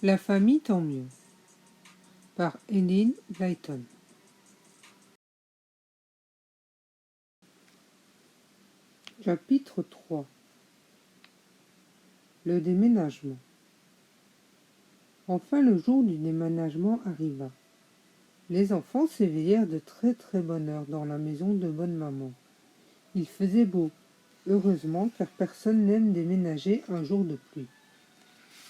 La famille tant mieux par Enid Blyton. Chapitre 3. Le déménagement. Enfin le jour du déménagement arriva. Les enfants s'éveillèrent de très très bonne heure dans la maison de bonne maman. Il faisait beau, heureusement, car personne n'aime déménager un jour de pluie.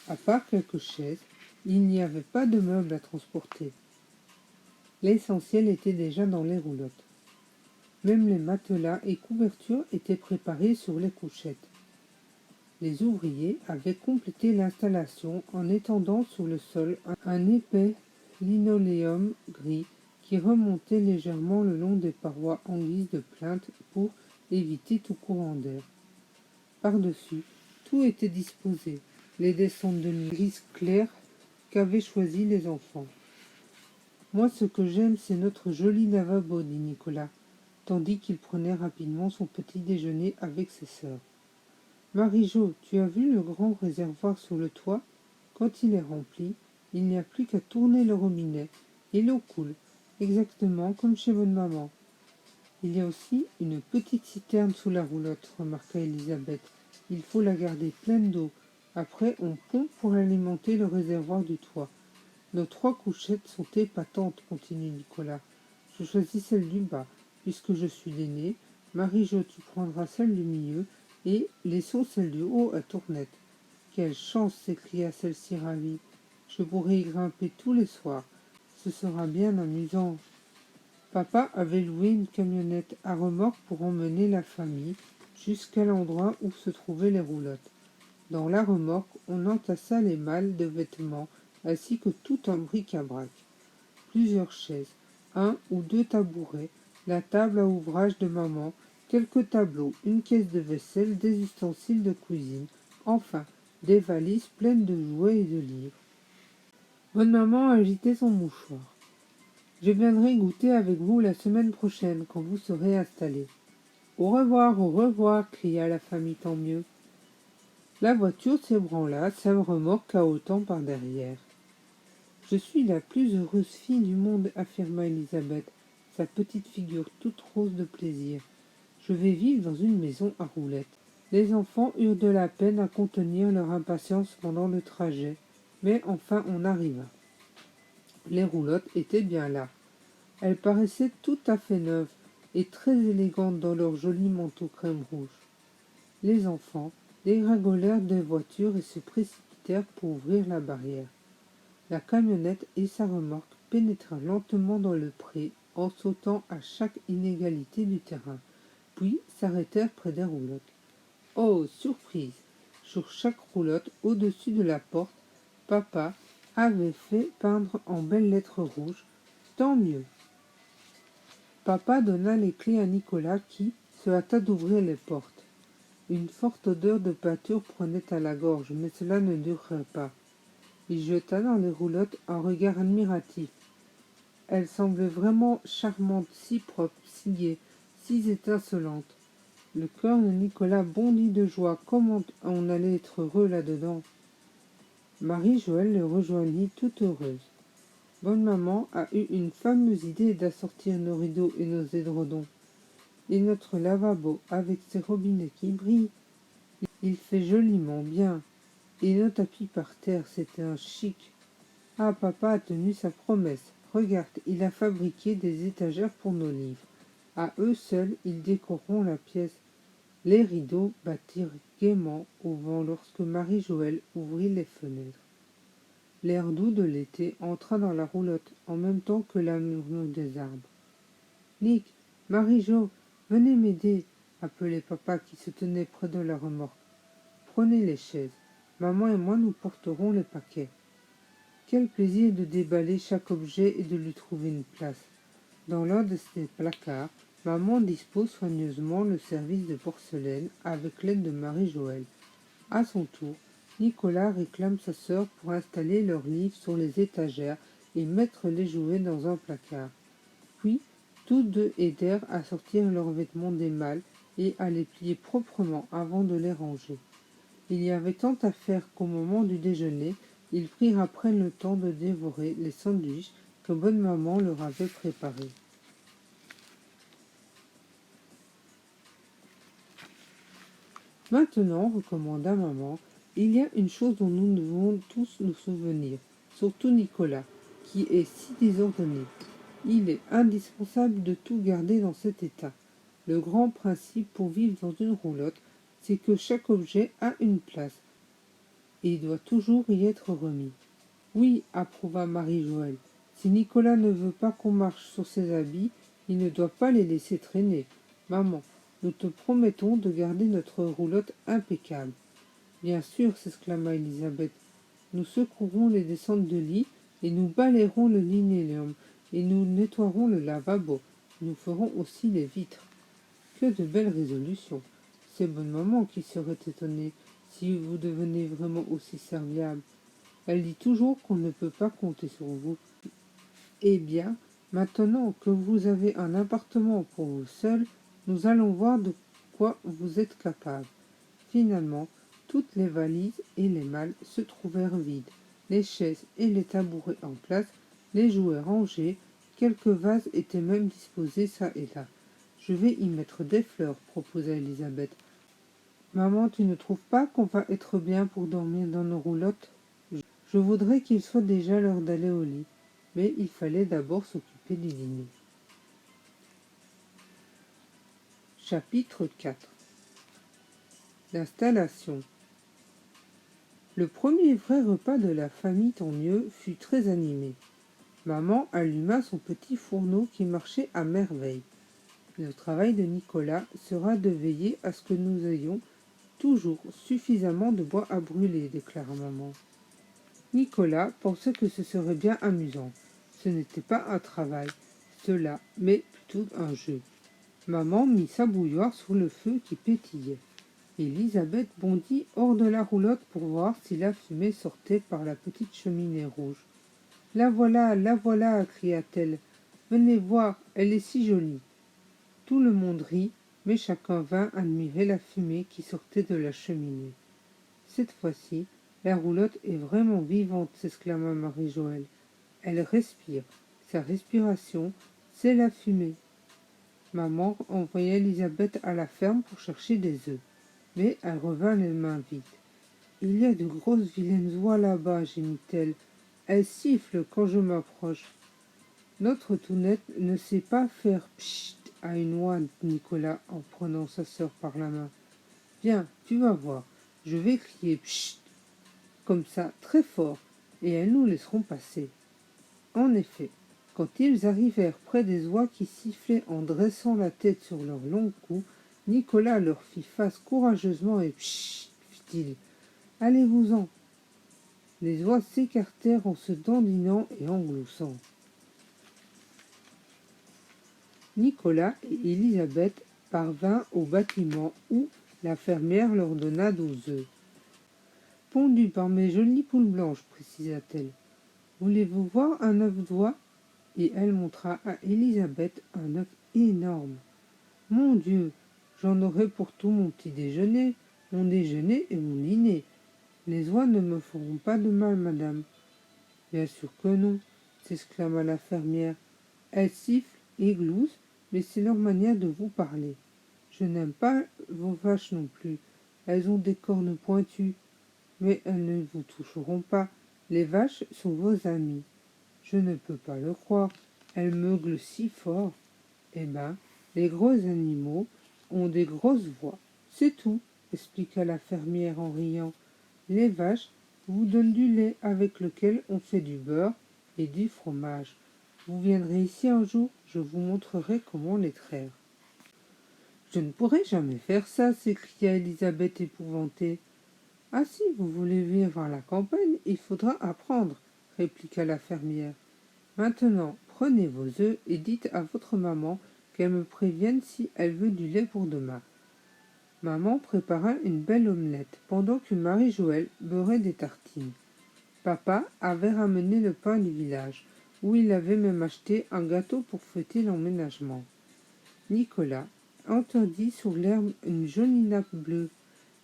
À part quelques chaises, il n'y avait pas de meubles à transporter. L'essentiel était déjà dans les roulottes. Même les matelas et couvertures étaient préparés sur les couchettes. Les ouvriers avaient complété l'installation en étendant sur le sol un épais linoléum gris qui remontait légèrement le long des parois en guise de plinthe pour éviter tout courant d'air. Par-dessus, tout était disposé, les descentes de nuit gris clair qu'avaient choisi les enfants. « Moi, ce que j'aime, c'est notre joli lavabo, dit Nicolas, tandis qu'il prenait rapidement son petit déjeuner avec ses sœurs. Marie-Jo, tu as vu le grand réservoir sur le toit? Quand il est rempli, il n'y a plus qu'à tourner le robinet, et l'eau coule, exactement comme chez bonne maman. Il y a aussi une petite citerne sous la roulotte, remarqua Elisabeth. Il faut la garder pleine d'eau. Après, on pompe pour alimenter le réservoir du toit. Nos 3 couchettes sont épatantes, continue Nicolas. Je choisis celle du bas, puisque je suis l'aîné. Marie-Jo, tu prendras celle du milieu, et laissons celle du haut à Tournette. Quelle chance, s'écria celle-ci ravie. Je pourrai y grimper tous les soirs. Ce sera bien amusant. Papa avait loué une camionnette à remorque pour emmener la famille jusqu'à l'endroit où se trouvaient les roulottes. Dans la remorque, on entassa les malles de vêtements ainsi que tout un bric-à-brac. Plusieurs chaises, 1 ou 2 tabourets, la table à ouvrage de maman, quelques tableaux, une caisse de vaisselle, des ustensiles de cuisine, enfin, des valises pleines de jouets et de livres. Bonne maman agitait son mouchoir. « Je viendrai goûter avec vous la semaine prochaine, quand vous serez installés. »« Au revoir, cria la famille tant mieux. La voiture s'ébranla, sa remorque cahotant par derrière. « Je suis la plus heureuse fille du monde, affirma Elisabeth, sa petite figure toute rose de plaisir. Je vais vivre dans une maison à roulettes. Les enfants eurent de la peine à contenir leur impatience pendant le trajet, mais enfin on arriva. Les roulottes étaient bien là. Elles paraissaient tout à fait neuves et très élégantes dans leurs jolis manteaux crème rouge. Les enfants dégringolèrent des voitures et se précipitèrent pour ouvrir la barrière. La camionnette et sa remorque pénétrèrent lentement dans le pré en sautant à chaque inégalité du terrain, puis s'arrêtèrent près des roulottes. Oh, surprise! Sur chaque roulotte, au-dessus de la porte, papa avait fait peindre en belles lettres rouges « Tant mieux ». Papa donna les clés à Nicolas qui se hâta d'ouvrir les portes. Une forte odeur de peinture prenait à la gorge, mais cela ne durerait pas. Il jeta dans les roulottes un regard admiratif. Elles semblaient vraiment charmantes, si propres, si gaies, si étincelantes. Le cœur de Nicolas bondit de joie. Comment on allait être heureux là-dedans? Marie-Joëlle le rejoignit toute heureuse. Bonne maman a eu une fameuse idée d'assortir nos rideaux et nos édredons. Et notre lavabo, avec ses robinets qui brillent, il fait joliment bien. Et nos tapis par terre, c'était un chic. Ah, papa a tenu sa promesse. Regarde, il a fabriqué des étagères pour nos livres. À eux seuls, ils décoreront la pièce. Les rideaux battirent gaiement au vent lorsque Marie-Joëlle ouvrit les fenêtres. L'air doux de l'été entra dans la roulotte en même temps que la murmure des arbres. « Nick, Marie-Jo, venez m'aider » appelait papa qui se tenait près de la remorque. « Prenez les chaises. Maman et moi nous porterons les paquets. » Quel plaisir de déballer chaque objet et de lui trouver une place. Dans l'un de ces placards, maman dispose soigneusement le service de porcelaine avec l'aide de Marie-Joëlle. À son tour, Nicolas réclame sa sœur pour installer leurs livres sur les étagères et mettre les jouets dans un placard. Puis, tous deux aidèrent à sortir leurs vêtements des malles et à les plier proprement avant de les ranger. Il y avait tant à faire qu'au moment du déjeuner, Ils prirent après le temps de dévorer les sandwichs que bonne maman leur avait préparés. Maintenant, recommanda maman, il y a une chose dont nous devons tous nous souvenir, surtout Nicolas, qui est si désordonné. Il est indispensable de tout garder dans cet état. Le grand principe pour vivre dans une roulotte, c'est que chaque objet a une place et il doit toujours y être remis. Oui, approuva Marie-Joëlle. Si Nicolas ne veut pas qu'on marche sur ses habits, il ne doit pas les laisser traîner. Maman, nous te promettons de garder notre roulotte impeccable. Bien sûr, s'exclama Elisabeth. Nous secourons les descentes de lit et nous balayerons le linoléum et nous nettoierons le lavabo. Nous ferons aussi les vitres. Que de belles résolutions. C'est bonne maman qui serait étonnée si vous devenez vraiment aussi serviable. Elle dit toujours qu'on ne peut pas compter sur vous. Eh bien, maintenant que vous avez un appartement pour vous seul, nous allons voir de quoi vous êtes capable. Finalement, toutes les valises et les malles se trouvèrent vides, les chaises et les tabourets en place, les jouets rangés, quelques vases étaient même disposés çà et là. Je vais y mettre des fleurs, proposa Elisabeth. Maman, tu ne trouves pas qu'on va être bien pour dormir dans nos roulottes? Je voudrais qu'il soit déjà l'heure d'aller au lit, mais il fallait d'abord s'occuper du dîner. Chapitre 4. L'installation. Le premier vrai repas de la famille Tant mieux fut très animé. Maman alluma son petit fourneau qui marchait à merveille. Le travail de Nicolas sera de veiller à ce que nous ayons toujours suffisamment de bois à brûler, déclara maman. Nicolas pensait que ce serait bien amusant. Ce n'était pas un travail, cela, mais plutôt un jeu. Maman mit sa bouilloire sur le feu qui pétillait. Elisabeth bondit hors de la roulotte pour voir si la fumée sortait par la petite cheminée rouge. « La voilà !» cria-t-elle. « Venez voir, elle est si jolie !» Tout le monde rit, mais chacun vint admirer la fumée qui sortait de la cheminée. « Cette fois-ci, la roulotte est vraiment vivante !» s'exclama Marie-Joëlle. « Elle respire. Sa respiration, c'est la fumée. » Maman envoya Elisabeth à la ferme pour chercher des œufs, mais elle revint les mains vides. « Il y a de grosses vilaines oies là-bas, gémit-elle. Elles sifflent quand je m'approche. » Notre Tounette ne sait pas faire pchit à une oie, dit Nicolas en prenant sa sœur par la main. « Viens, tu vas voir, je vais crier pchit, comme ça, très fort, et elles nous laisseront passer. » En effet, quand ils arrivèrent près des oies qui sifflaient en dressant la tête sur leur long cou, Nicolas leur fit face courageusement et pchit, fit-il. « Allez-vous-en !» Les oies s'écartèrent en se dandinant et en gloussant. Nicolas et Elisabeth parvinrent au bâtiment où la fermière leur donna 12 œufs. « Pondus par mes jolies poules blanches, précisa-t-elle. Voulez-vous voir un œuf d'oie ?» Et elle montra à Elisabeth un œuf énorme. « Mon Dieu, j'en aurai pour tout mon petit déjeuner, mon déjeuner et mon dîner. Les oies ne me feront pas de mal, madame. »« Bien sûr que non, » s'exclama la fermière. « Elles sifflent et gloussent, mais c'est leur manière de vous parler. Je n'aime pas vos vaches non plus. Elles ont des cornes pointues, mais elles ne vous toucheront pas. Les vaches sont vos amies. » « Je ne peux pas le croire. Elles meuglent si fort. » « Eh ben, les gros animaux ont des grosses voix. C'est tout, » expliqua la fermière en riant. « Les vaches vous donnent du lait avec lequel on fait du beurre et du fromage. Vous viendrez ici un jour, je vous montrerai comment les traire. »« Je ne pourrai jamais faire ça, » s'écria Elisabeth épouvantée. « Ah si vous voulez vivre à la campagne, il faudra apprendre, » répliqua la fermière. « Maintenant, prenez vos œufs et dites à votre maman qu'elle me prévienne si elle veut du lait pour demain. » Maman prépara une belle omelette, pendant que Marie-Joëlle beurrait des tartines. Papa avait ramené le pain du village, où il avait même acheté un gâteau pour fêter l'emménagement. Nicolas entendit sur l'herbe une jolie nappe bleue.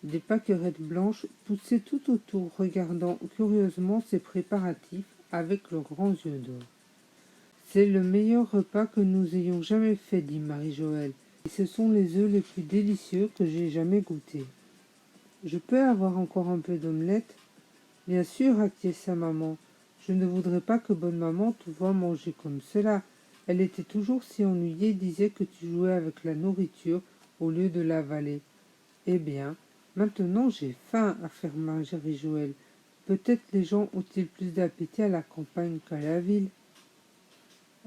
Des pâquerettes blanches poussaient tout autour, regardant curieusement ces préparatifs avec leurs grands yeux d'or. C'est le meilleur repas que nous ayons jamais fait, dit Marie-Joëlle, et ce sont les œufs les plus délicieux que j'ai jamais goûtés. Je peux avoir encore un peu d'omelette? Bien sûr, acquiesça maman. Je ne voudrais pas que bonne maman te voie manger comme cela. Elle était toujours si ennuyée, disait que tu jouais avec la nourriture au lieu de l'avaler. Eh bien, maintenant j'ai faim, affirma Marie-Joëlle. Peut-être les gens ont-ils plus d'appétit à la campagne qu'à la ville.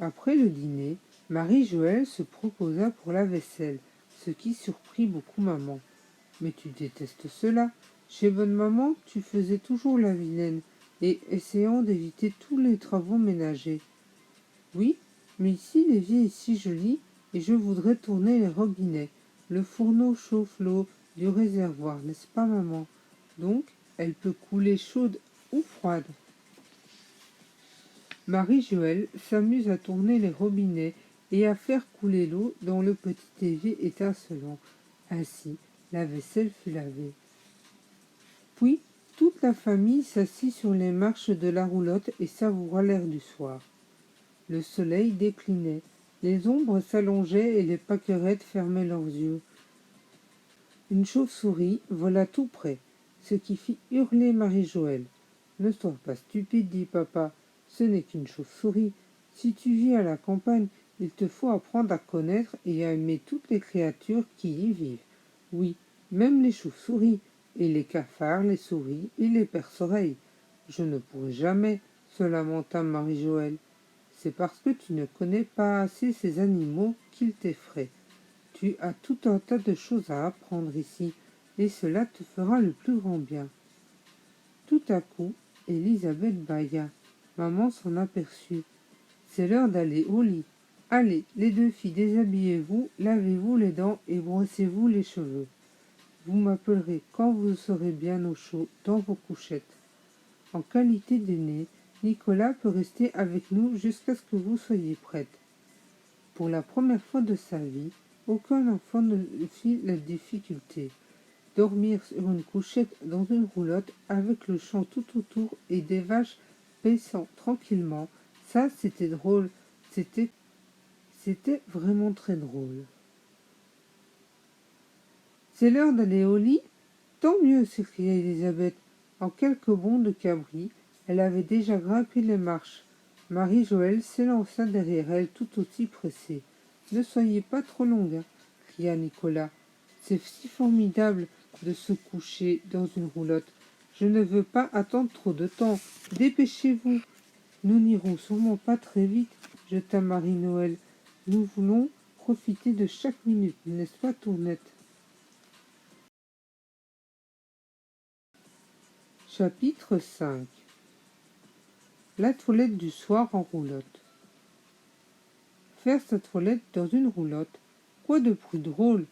Après le dîner, Marie-Joëlle se proposa pour la vaisselle, ce qui surprit beaucoup maman. Mais tu détestes cela. Chez bonne maman, tu faisais toujours la vilaine, et essayant d'éviter tous les travaux ménagers. Oui, mais ici l'évier est si joli, et je voudrais tourner les robinets. Le fourneau chauffe l'eau du réservoir, n'est-ce pas maman? Donc, elle peut couler chaude ou froide. Marie-Joëlle s'amuse à tourner les robinets et à faire couler l'eau dans le petit évier étincelant. Ainsi, la vaisselle fut lavée. Puis, toute la famille s'assit sur les marches de la roulotte et savoura l'air du soir. Le soleil déclinait, les ombres s'allongeaient et les pâquerettes fermaient leurs yeux. Une chauve-souris vola tout près, ce qui fit hurler Marie-Joëlle. « Ne sois pas stupide, dit papa, ce n'est qu'une chauve-souris. Si tu vis à la campagne, il te faut apprendre à connaître et à aimer toutes les créatures qui y vivent. Oui, même les chauves-souris, et les cafards, les souris et les perce-oreilles. Je ne pourrai jamais, se lamenta Marie-Joëlle. C'est parce que tu ne connais pas assez ces animaux qu'ils t'effraient. Tu as tout un tas de choses à apprendre ici, et cela te fera le plus grand bien. » Tout à coup, Élisabeth bâilla. Maman s'en aperçut. « C'est l'heure d'aller au lit. Allez, les deux filles, déshabillez-vous, lavez-vous les dents et brossez-vous les cheveux. Vous m'appellerez quand vous serez bien au chaud dans vos couchettes. En qualité d'aîné, Nicolas peut rester avec nous jusqu'à ce que vous soyez prêtes. » Pour la première fois de sa vie, aucun enfant ne fit la difficulté. Dormir sur une couchette dans une roulotte avec le champ tout autour et des vaches paissant tranquillement, ça c'était drôle, c'était vraiment très drôle. « C'est l'heure d'aller au lit? Tant mieux, s'écria Élisabeth. En quelques bonds de cabri, elle avait déjà grimpé les marches. Marie-Joëlle s'élança derrière elle tout aussi pressée. « Ne soyez pas trop longue, hein, cria Nicolas. C'est si formidable de se coucher dans une roulotte. Je ne veux pas attendre trop de temps. Dépêchez-vous. Nous n'irons sûrement pas très vite, jeta Marie-Noël. Nous voulons profiter de chaque minute, n'est-ce pas, Tournette? Chapitre 5. La toilette du soir en roulotte. Faire sa toilette dans une roulotte, quoi de plus drôle?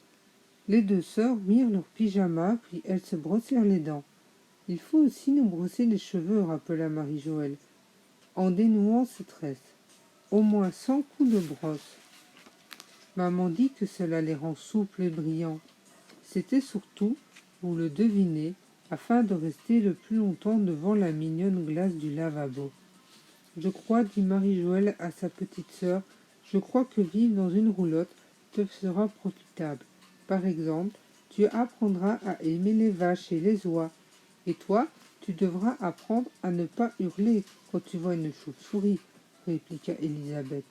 Les deux sœurs mirent leur pyjama, puis elles se brossèrent les dents. « Il faut aussi nous brosser les cheveux, » rappela Marie-Joëlle, en dénouant ses tresses. « Au moins 100 coups de brosse. » Maman dit que cela les rend souples et brillants. C'était surtout, vous le devinez, afin de rester le plus longtemps devant la mignonne glace du lavabo. « Je crois, dit Marie-Joëlle à sa petite sœur, je crois que vivre dans une roulotte te sera profitable. Par exemple, tu apprendras à aimer les vaches et les oies. Et toi, tu devras apprendre à ne pas hurler quand tu vois une chauve-souris, répliqua Élisabeth.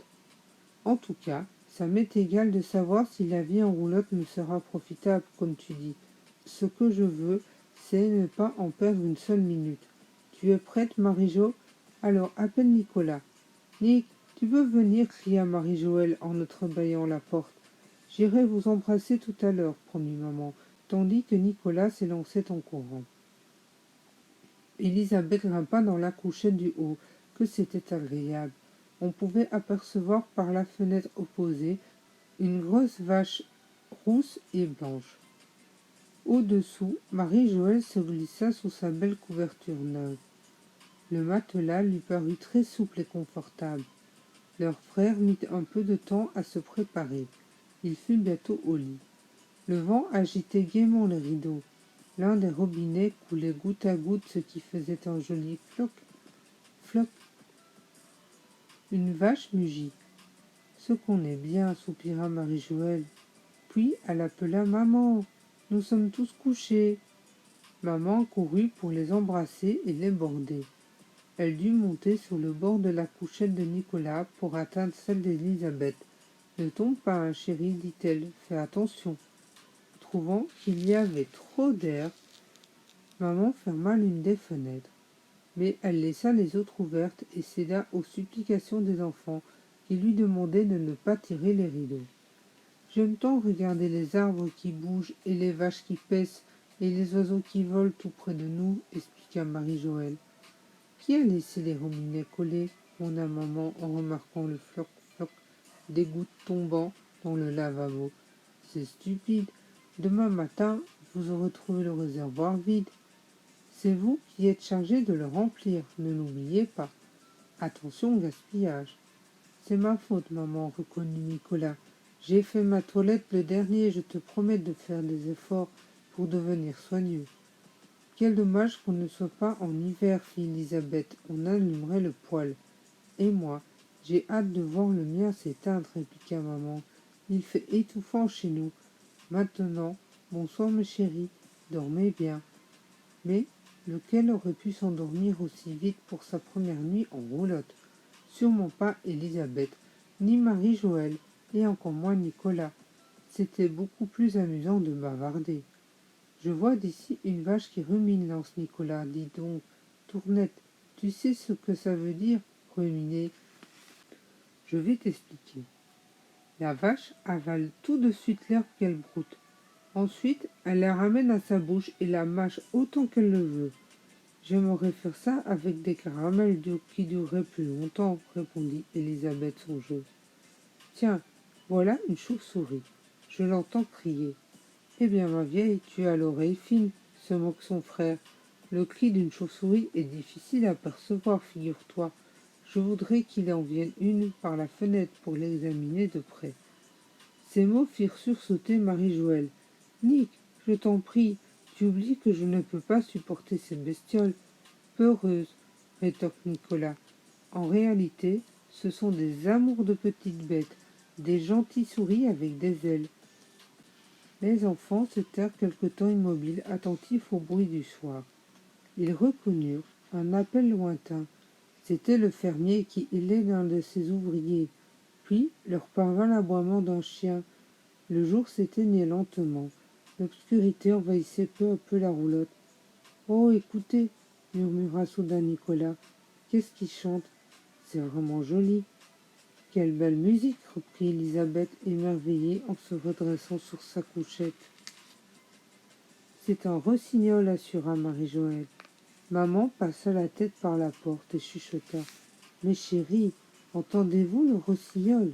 En tout cas, ça m'est égal de savoir si la vie en roulotte me sera profitable, comme tu dis. Ce que je veux, c'est ne pas en perdre une seule minute. Tu es prête, Marie-Jo? Alors appelle Nicolas. Nick, tu peux venir, cria Marie-Joëlle en entrebâillant la porte. J'irai vous embrasser tout à l'heure, promit maman, tandis que Nicolas s'élançait en courant. Élisabeth grimpa dans la couchette du haut, que c'était agréable. On pouvait apercevoir par la fenêtre opposée une grosse vache rousse et blanche. Au-dessous, Marie-Joëlle se glissa sous sa belle couverture neuve. Le matelas lui parut très souple et confortable. Leur frère mit un peu de temps à se préparer. Il fut bientôt au lit. Le vent agitait gaiement les rideaux. L'un des robinets coulait goutte à goutte, ce qui faisait un joli floc, floc. Une vache mugit. Ce qu'on est bien, soupira Marie-Joëlle. Puis elle appela maman. Nous sommes tous couchés. Maman courut pour les embrasser et les border. Elle dut monter sur le bord de la couchette de Nicolas pour atteindre celle d'Élisabeth. Ne tombe pas, hein, chérie, dit-elle. Fais attention. Trouvant qu'il y avait trop d'air, maman ferma l'une des fenêtres. Mais elle laissa les autres ouvertes et céda aux supplications des enfants qui lui demandaient de ne pas tirer les rideaux. J'aime tant regarder les arbres qui bougent et les vaches qui paissent et les oiseaux qui volent tout près de nous, expliqua Marie-Joëlle. Qui a laissé les robinets collés? Demanda maman en remarquant le floc-floc des gouttes tombant dans le lavabo. C'est stupide. Demain matin, vous aurez trouvé le réservoir vide. C'est vous qui êtes chargé de le remplir, ne l'oubliez pas. Attention au gaspillage. C'est ma faute, maman, reconnut Nicolas. J'ai fait ma toilette le dernier, je te promets de faire des efforts pour devenir soigneux. Quel dommage qu'on ne soit pas en hiver, fit Elisabeth, on allumerait le poêle. Et moi, j'ai hâte de voir le mien s'éteindre, répliqua maman. Il fait étouffant chez nous. Maintenant, bonsoir mes chéris, dormez bien. Mais lequel aurait pu s'endormir aussi vite pour sa première nuit en roulotte? Sûrement pas Elisabeth, ni Marie-Joëlle, et encore moins Nicolas. C'était beaucoup plus amusant de bavarder. Je vois d'ici une vache qui rumine, lance Nicolas. Dis donc, Tournette, tu sais ce que ça veut dire, ruminer? Je vais t'expliquer. La vache avale tout de suite l'herbe qu'elle broute. Ensuite, elle la ramène à sa bouche et la mâche autant qu'elle le veut. J'aimerais faire ça avec des caramels qui dureraient plus longtemps, répondit Elisabeth songeuse. Tiens, voilà une chauve-souris. Je l'entends crier. Eh bien, ma vieille, tu as l'oreille fine, se moque son frère. Le cri d'une chauve-souris est difficile à percevoir, figure-toi. Je voudrais qu'il en vienne une par la fenêtre pour l'examiner de près. Ces mots firent sursauter Marie-Joëlle. Nick, je t'en prie, tu oublies que je ne peux pas supporter cette bestiole. Peureuse, rétorque Nicolas. En réalité, ce sont des amours de petites bêtes, des gentilles souris avec des ailes. Les enfants se tinrent quelque temps immobiles, attentifs au bruit du soir. Ils reconnurent un appel lointain. C'était le fermier qui hélait l'un de ses ouvriers. Puis leur parvint l'aboiement d'un chien. Le jour s'éteignait lentement. L'obscurité envahissait peu à peu la roulotte. « Oh, écoutez !» murmura soudain Nicolas. « Qu'est-ce qui chante? C'est vraiment joli. »« Quelle belle musique !» reprit Elisabeth, émerveillée en se redressant sur sa couchette. « C'est un rossignol, assura Marie-Joëlle. Maman passa la tête par la porte et chuchota. « Mais chérie, entendez-vous le rossignol?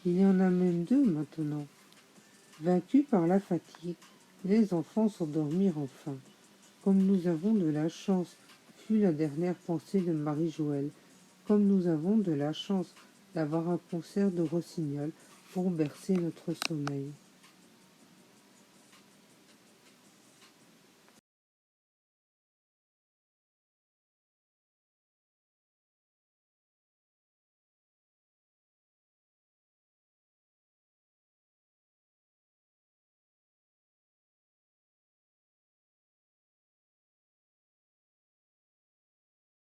Il y en a même deux maintenant. » Vaincus par la fatigue, les enfants s'endormirent enfin. « Comme nous avons de la chance, » fut la dernière pensée de Marie-Joëlle. « Comme nous avons de la chance d'avoir un concert de rossignol pour bercer notre sommeil. »